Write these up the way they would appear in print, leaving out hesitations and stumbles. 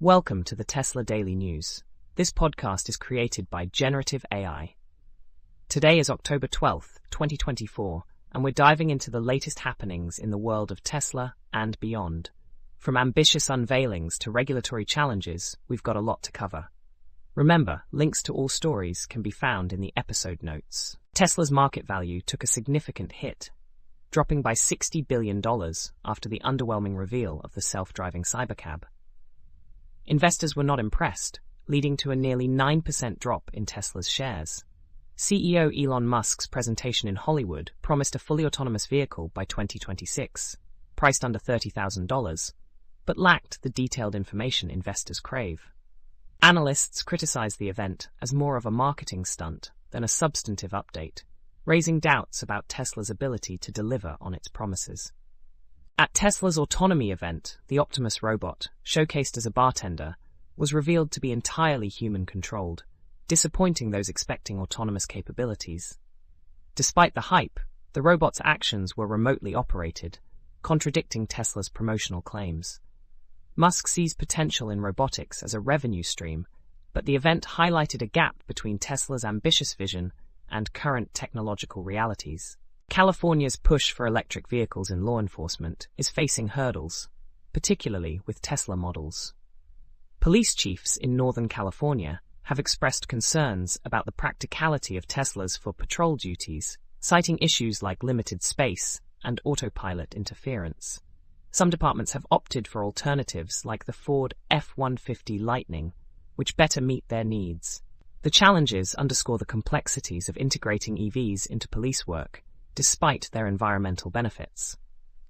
Welcome to the Tesla Daily News. This podcast is created by Generative AI. Today is October 12th, 2024, and we're diving into the latest happenings in the world of Tesla and beyond. From ambitious unveilings to regulatory challenges, we've got a lot to cover. Remember, links to all stories can be found in the episode notes. Tesla's market value took a significant hit, dropping by $60 billion after the underwhelming reveal of the self-driving Cybercab. Investors were not impressed, leading to a nearly 9% drop in Tesla's shares. CEO Elon Musk's presentation in Hollywood promised a fully autonomous vehicle by 2026, priced under $30,000, but lacked the detailed information investors crave. Analysts criticized the event as more of a marketing stunt than a substantive update, raising doubts about Tesla's ability to deliver on its promises. At Tesla's autonomy event, the Optimus robot, showcased as a bartender, was revealed to be entirely human-controlled, disappointing those expecting autonomous capabilities. Despite the hype, the robot's actions were remotely operated, contradicting Tesla's promotional claims. Musk sees potential in robotics as a revenue stream, but the event highlighted a gap between Tesla's ambitious vision and current technological realities. California's push for electric vehicles in law enforcement is facing hurdles, particularly with Tesla models. Police chiefs in Northern California have expressed concerns about the practicality of Teslas for patrol duties, citing issues like limited space and autopilot interference. Some departments have opted for alternatives like the Ford F-150 Lightning, which better meet their needs. The challenges underscore the complexities of integrating EVs into police work, despite their environmental benefits.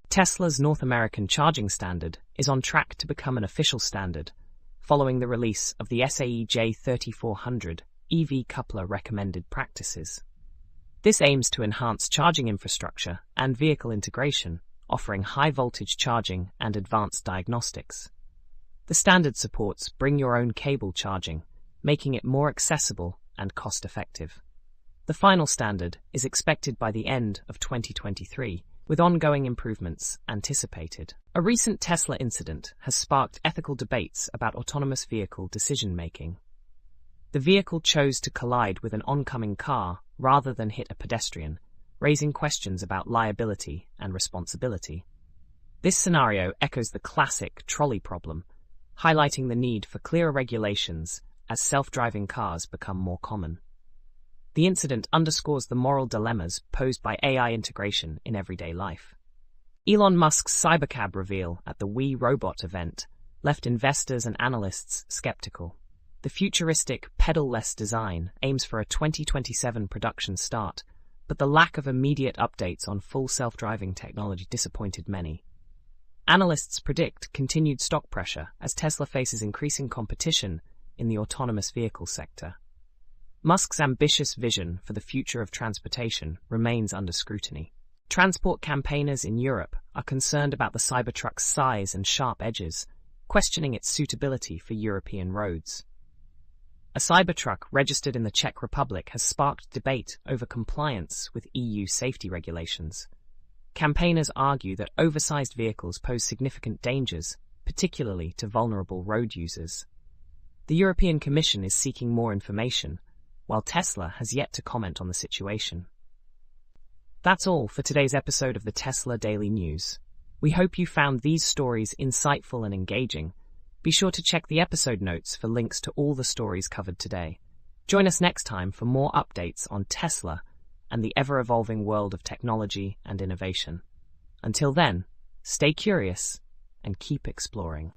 Tesla's North American charging standard is on track to become an official standard, following the release of the SAE J3400 EV coupler recommended practices. This aims to enhance charging infrastructure and vehicle integration, offering high-voltage charging and advanced diagnostics. The standard supports bring-your-own cable charging, making it more accessible and cost-effective. The final standard is expected by the end of 2023, with ongoing improvements anticipated. A recent Tesla incident has sparked ethical debates about autonomous vehicle decision-making. The vehicle chose to collide with an oncoming car rather than hit a pedestrian, raising questions about liability and responsibility. This scenario echoes the classic trolley problem, highlighting the need for clearer regulations as self-driving cars become more common. The incident underscores the moral dilemmas posed by AI integration in everyday life. Elon Musk's Cybercab reveal at the We Robot event left investors and analysts skeptical. The futuristic, pedal-less design aims for a 2027 production start, but the lack of immediate updates on full self-driving technology disappointed many. Analysts predict continued stock pressure as Tesla faces increasing competition in the autonomous vehicle sector. Musk's ambitious vision for the future of transportation remains under scrutiny. Transport campaigners in Europe are concerned about the Cybertruck's size and sharp edges, questioning its suitability for European roads. A Cybertruck registered in the Czech Republic has sparked debate over compliance with EU safety regulations. Campaigners argue that oversized vehicles pose significant dangers, particularly to vulnerable road users. The European Commission is seeking more information, while Tesla has yet to comment on the situation. That's all for today's episode of the Tesla Daily News. We hope you found these stories insightful and engaging. Be sure to check the episode notes for links to all the stories covered today. Join us next time for more updates on Tesla and the ever-evolving world of technology and innovation. Until then, stay curious and keep exploring.